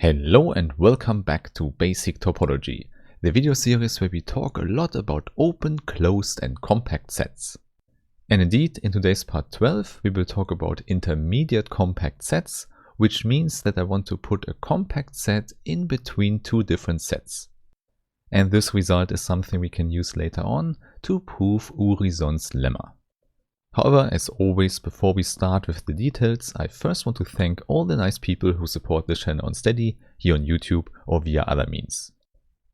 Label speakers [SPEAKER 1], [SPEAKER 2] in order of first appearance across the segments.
[SPEAKER 1] Hello and welcome back to Basic Topology, the video series where we talk a lot about open, closed and compact sets. And indeed, in today's part 12, we will talk about intermediate compact sets, which means that I want to put a compact set in between two different sets. And this result is something we can use later on to prove Urysohn's lemma. However, as always, before we start with the details, I first want to thank all the nice people who support this channel on Steady, here on YouTube or via other means.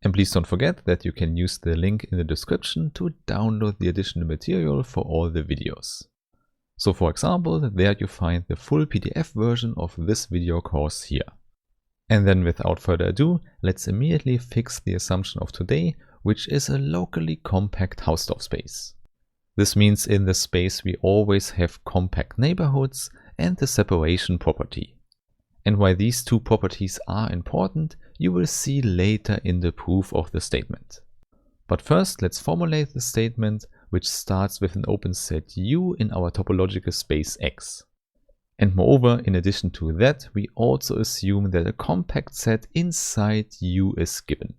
[SPEAKER 1] And please don't forget that you can use the link in the description to download the additional material for all the videos. So for example, there you find the full PDF version of this video course here. And then without further ado, let's immediately fix the assumption of today, which is a locally compact Hausdorff space. This means in the space we always have compact neighborhoods and the separation property. And why these two properties are important, you will see later in the proof of the statement. But first, let's formulate the statement, which starts with an open set U in our topological space X. And moreover, in addition to that, we also assume that a compact set inside U is given.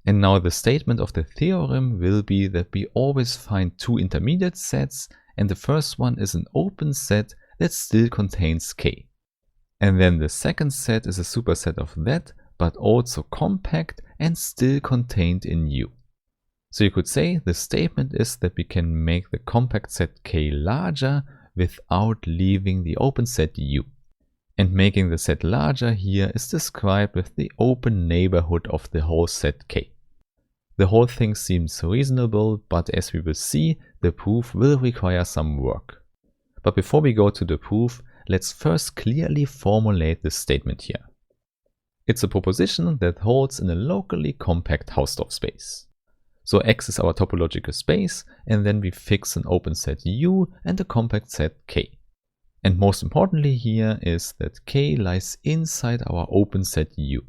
[SPEAKER 1] And now the statement of the theorem will be that we always find two intermediate sets, and the first one is an open set that still contains K. And then the second set is a superset of that, but also compact and still contained in U. So you could say the statement is that we can make the compact set K larger without leaving the open set U. And making the set larger here is described with the open neighborhood of the whole set K. The whole thing seems reasonable, but as we will see, the proof will require some work. But before we go to the proof, let's first clearly formulate this statement here. It's a proposition that holds in a locally compact Hausdorff space. So X is our topological space, and then we fix an open set U and a compact set K. And most importantly here is that K lies inside our open set U.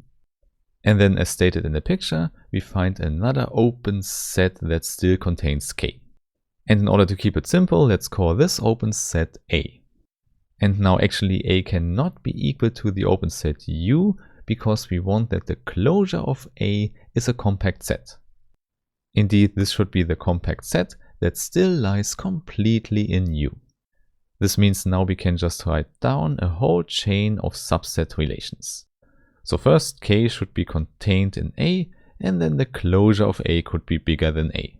[SPEAKER 1] And then as stated in the picture, we find another open set that still contains K. And in order to keep it simple, let's call this open set A. And now actually A cannot be equal to the open set U because we want that the closure of A is a compact set. Indeed, this should be the compact set that still lies completely in U. This means now we can just write down a whole chain of subset relations. So first K should be contained in A, and then the closure of A could be bigger than A.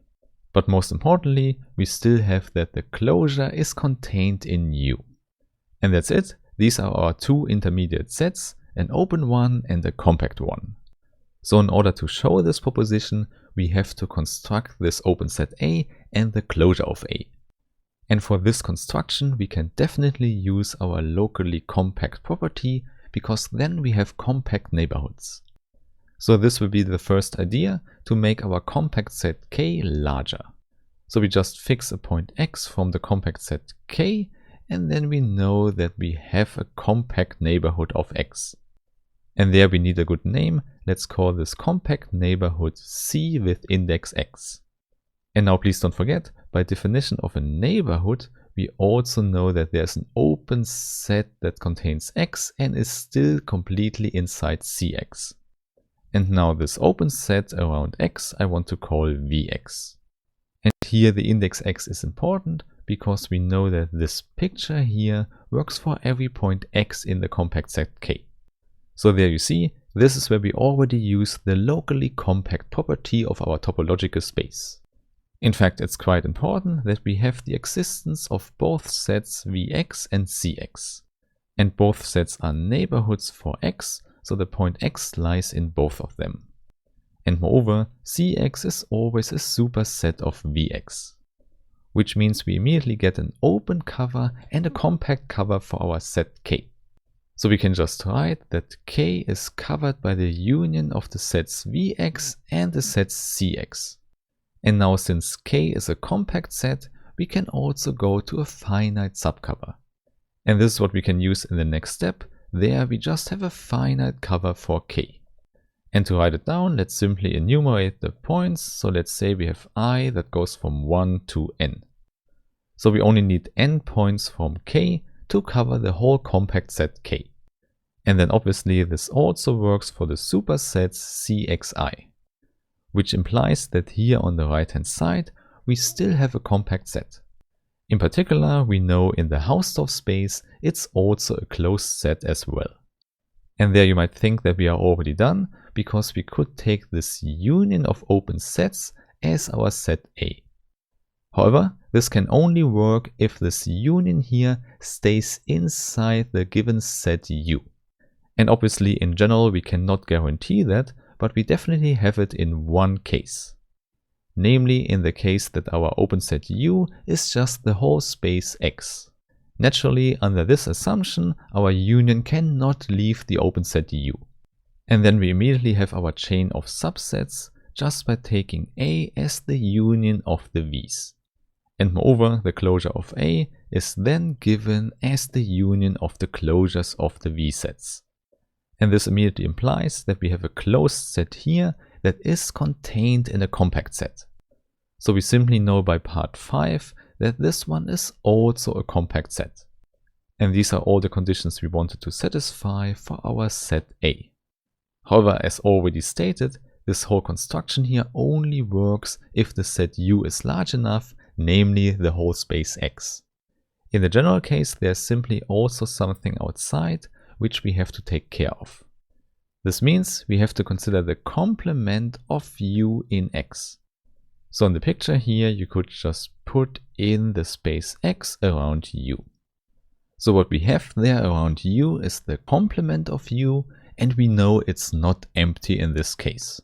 [SPEAKER 1] But most importantly, we still have that the closure is contained in U. And that's it. These are our two intermediate sets, an open one and a compact one. So in order to show this proposition, we have to construct this open set A and the closure of A. And for this construction, we can definitely use our locally compact property, because then we have compact neighborhoods. So this will be the first idea, to make our compact set K larger. So we just fix a point X from the compact set K, and then we know that we have a compact neighborhood of X. And there we need a good name. Let's call this compact neighborhood C with index X. And now please don't forget, by definition of a neighborhood, we also know that there's an open set that contains X and is still completely inside Cx. And now this open set around X I want to call Vx. And here the index X is important because we know that this picture here works for every point X in the compact set K. So there you see, this is where we already use the locally compact property of our topological space. In fact, it's quite important that we have the existence of both sets Vx and Cx. And both sets are neighborhoods for X, so the point X lies in both of them. And moreover, Cx is always a superset of Vx. Which means we immediately get an open cover and a compact cover for our set K. So we can just write that K is covered by the union of the sets Vx and the sets Cx. And now since K is a compact set, we can also go to a finite subcover. And this is what we can use in the next step. There we just have a finite cover for K. And to write it down, let's simply enumerate the points. So let's say we have I that goes from 1 to n. So we only need n points from K to cover the whole compact set K. And then obviously this also works for the supersets CXI, which implies that here on the right hand side we still have a compact set. In particular, we know in the Hausdorff space it's also a closed set as well. And there you might think that we are already done, because we could take this union of open sets as our set A. However, this can only work if this union here stays inside the given set U. And obviously in general we cannot guarantee that, but we definitely have it in one case. Namely in the case that our open set U is just the whole space X. Naturally, under this assumption, our union cannot leave the open set U. And then we immediately have our chain of subsets just by taking A as the union of the V's. And moreover, the closure of A is then given as the union of the closures of the V sets. And this immediately implies that we have a closed set here that is contained in a compact set. So we simply know by part 5 that this one is also a compact set. And these are all the conditions we wanted to satisfy for our set A. However, as already stated, this whole construction here only works if the set U is large enough, namely the whole space X. In the general case, there's simply also something outside which we have to take care of. This means we have to consider the complement of U in X. So in the picture here, you could just put in the space X around U. So what we have there around U is the complement of U, and we know it's not empty in this case.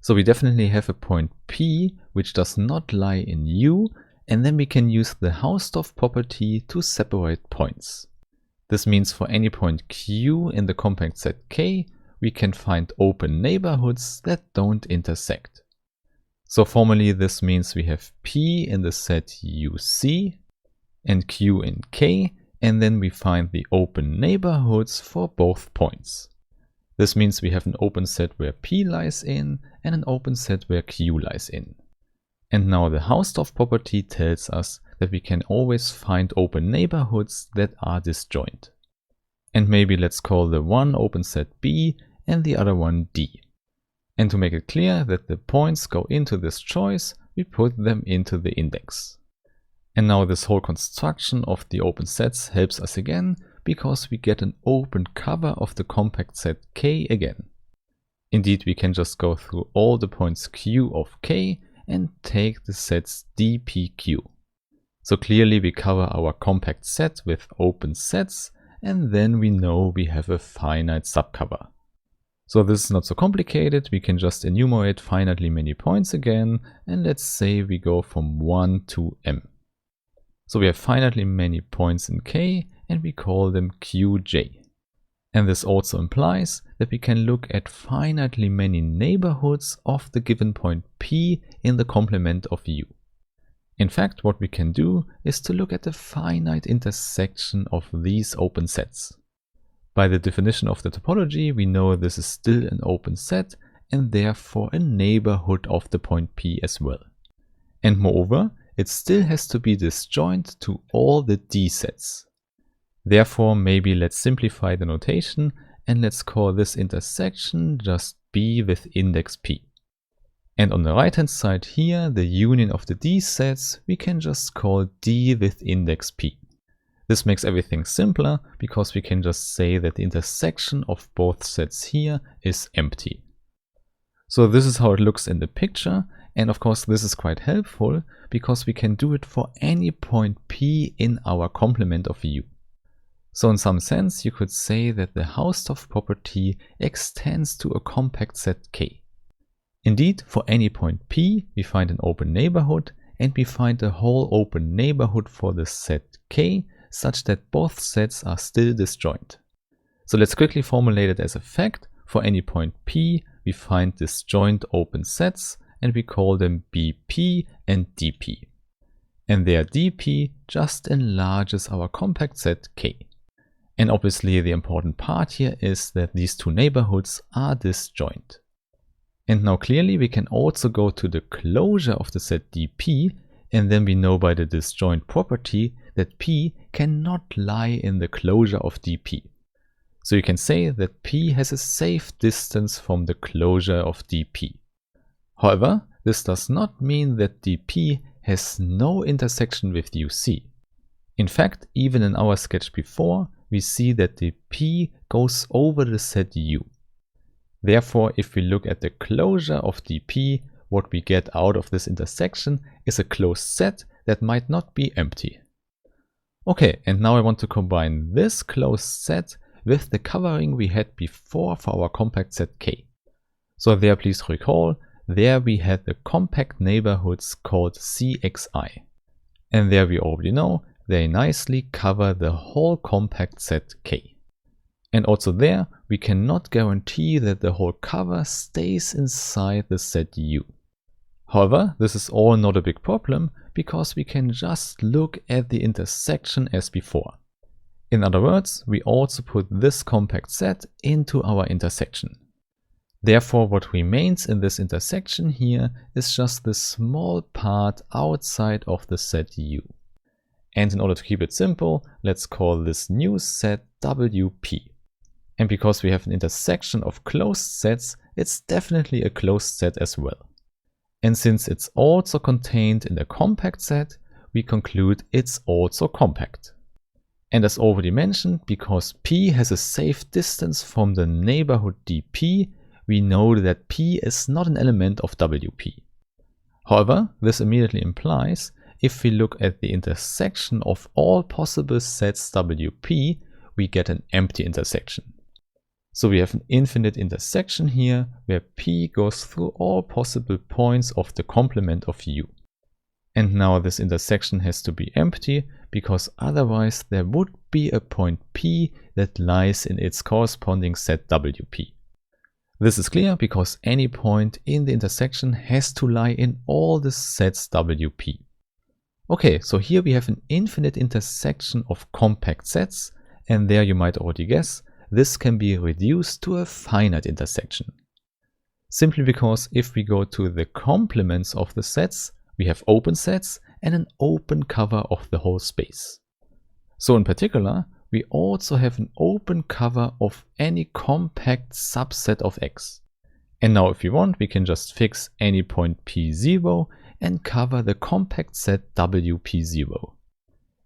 [SPEAKER 1] So we definitely have a point P which does not lie in U, and then we can use the Hausdorff property to separate points. This means for any point Q in the compact set K, we can find open neighborhoods that don't intersect. So formally this means we have P in the set UC and Q in K, and then we find the open neighborhoods for both points. This means we have an open set where P lies in and an open set where Q lies in. And now the Hausdorff property tells us that we can always find open neighborhoods that are disjoint. And maybe let's call the one open set B and the other one D. And to make it clear that the points go into this choice, we put them into the index. And now this whole construction of the open sets helps us again, because we get an open cover of the compact set K again. Indeed, we can just go through all the points Q of K and take the sets DPQ. So clearly we cover our compact set with open sets, and then we know we have a finite subcover. So this is not so complicated, we can just enumerate finitely many points again, and let's say we go from 1 to m. So we have finitely many points in K, and we call them Qj. And this also implies that we can look at finitely many neighborhoods of the given point P in the complement of U. In fact, what we can do is to look at the finite intersection of these open sets. By the definition of the topology, we know this is still an open set and therefore a neighborhood of the point P as well. And moreover, it still has to be disjoint to all the D sets. Therefore, maybe let's simplify the notation and let's call this intersection just B with index P. And on the right hand side here, the union of the D sets, we can just call D with index P. This makes everything simpler because we can just say that the intersection of both sets here is empty. So this is how it looks in the picture, and of course this is quite helpful because we can do it for any point P in our complement of U. So in some sense you could say that the Hausdorff property extends to a compact set K. Indeed, for any point P we find an open neighborhood, and we find a whole open neighborhood for the set K such that both sets are still disjoint. So let's quickly formulate it as a fact. For any point P we find disjoint open sets and we call them BP and DP. And their DP just enlarges our compact set K. And obviously the important part here is that these two neighborhoods are disjoint. And now clearly we can also go to the closure of the set DP, and then we know by the disjoint property that P cannot lie in the closure of DP. So you can say that P has a safe distance from the closure of dP. However, this does not mean that dP has no intersection with UC. In fact, even in our sketch before, we see that dP goes over the set U. Therefore, if we look at the closure of dP, what we get out of this intersection is a closed set that might not be empty. Okay, and now I want to combine this closed set with the covering we had before for our compact set K. So there, please recall, there we had the compact neighborhoods called CXI. And there we already know they nicely cover the whole compact set K. And also there, we cannot guarantee that the whole cover stays inside the set U. However, this is all not a big problem because we can just look at the intersection as before. In other words, we also put this compact set into our intersection. Therefore, what remains in this intersection here is just this small part outside of the set U. And in order to keep it simple, let's call this new set WP. And because we have an intersection of closed sets, it's definitely a closed set as well. And since it's also contained in the compact set, we conclude it's also compact. And as already mentioned, because P has a safe distance from the neighborhood dP, we know that P is not an element of WP. However, this immediately implies if we look at the intersection of all possible sets WP, we get an empty intersection. So we have an infinite intersection here where P goes through all possible points of the complement of U. And now this intersection has to be empty because otherwise there would be a point P that lies in its corresponding set WP. This is clear because any point in the intersection has to lie in all the sets WP. Okay, so here we have an infinite intersection of compact sets, and there you might already guess, this can be reduced to a finite intersection. Simply because if we go to the complements of the sets, we have open sets and an open cover of the whole space. So in particular, we also have an open cover of any compact subset of X. And now if we want, we can just fix any point P0 and cover the compact set WP0.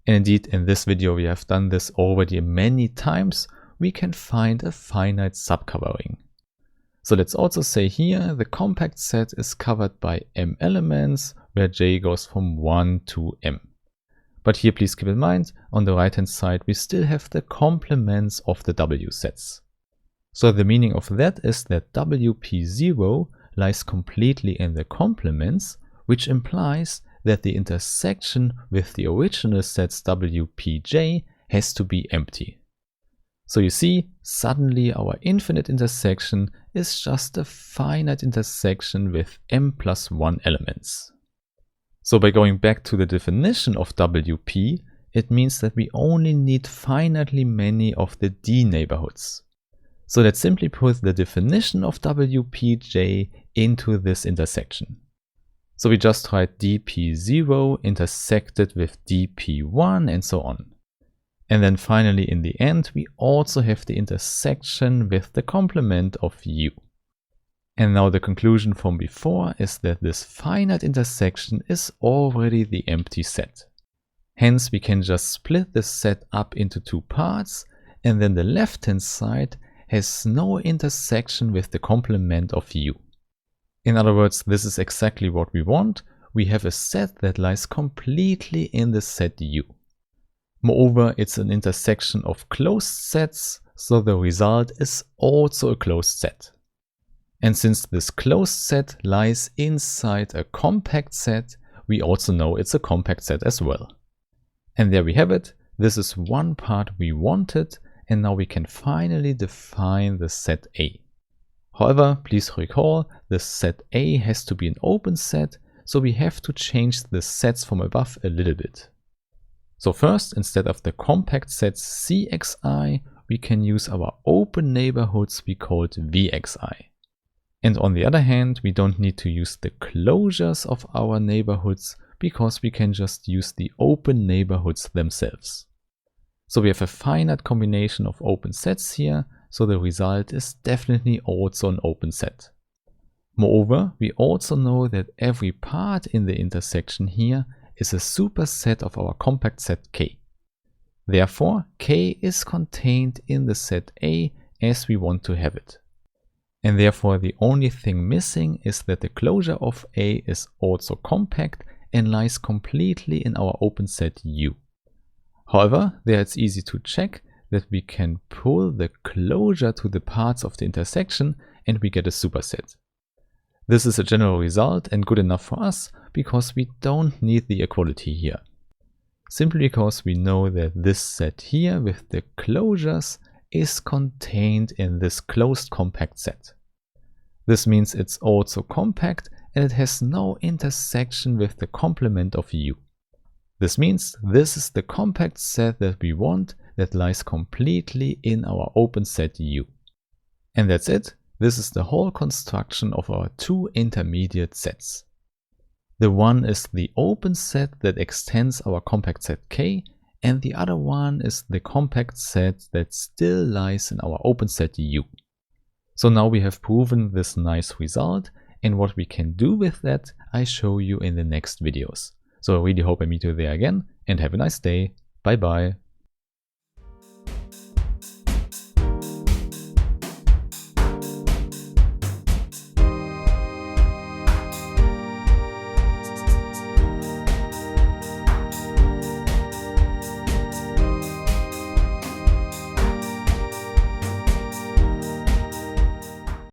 [SPEAKER 1] And indeed, in this video we have done this already many times. We can find a finite subcovering. So let's also say here the compact set is covered by M elements where J goes from 1 to M. But here please keep in mind, on the right hand side we still have the complements of the W sets. So the meaning of that is that WP0 lies completely in the complements, which implies that the intersection with the original sets WPJ has to be empty. So you see, suddenly our infinite intersection is just a finite intersection with m+1 elements. So by going back to the definition of WP, it means that we only need finitely many of the D neighborhoods. So let's simply put the definition of WPJ into this intersection. So we just write dP0 intersected with dP1 and so on. And then finally in the end we also have the intersection with the complement of U. And now the conclusion from before is that this finite intersection is already the empty set. Hence we can just split this set up into two parts, and then the left hand side has no intersection with the complement of U. In other words, this is exactly what we want. We have a set that lies completely in the set U. Moreover, it's an intersection of closed sets, so the result is also a closed set. And since this closed set lies inside a compact set, we also know it's a compact set as well. And there we have it. This is one part we wanted, and now we can finally define the set A. However, please recall, the set A has to be an open set, so we have to change the sets from above a little bit. So first, instead of the compact set CXI, we can use our open neighborhoods we called VXI. And on the other hand, we don't need to use the closures of our neighborhoods because we can just use the open neighborhoods themselves. So we have a finite combination of open sets here, so the result is definitely also an open set. Moreover, we also know that every part in the intersection here is a superset of our compact set K. Therefore, K is contained in the set A as we want to have it. And therefore the only thing missing is that the closure of A is also compact and lies completely in our open set U. However, there it's easy to check that we can pull the closure to the parts of the intersection and we get a superset. This is a general result and good enough for us because we don't need the equality here. Simply because we know that this set here with the closures is contained in this closed compact set. This means it's also compact and it has no intersection with the complement of U. This means this is the compact set that we want that lies completely in our open set U. And that's it. This is the whole construction of our two intermediate sets. The one is the open set that extends our compact set K, and the other one is the compact set that still lies in our open set U. So now we have proven this nice result, and what we can do with that I show you in the next videos. So I really hope I meet you there again, and have a nice day. Bye bye.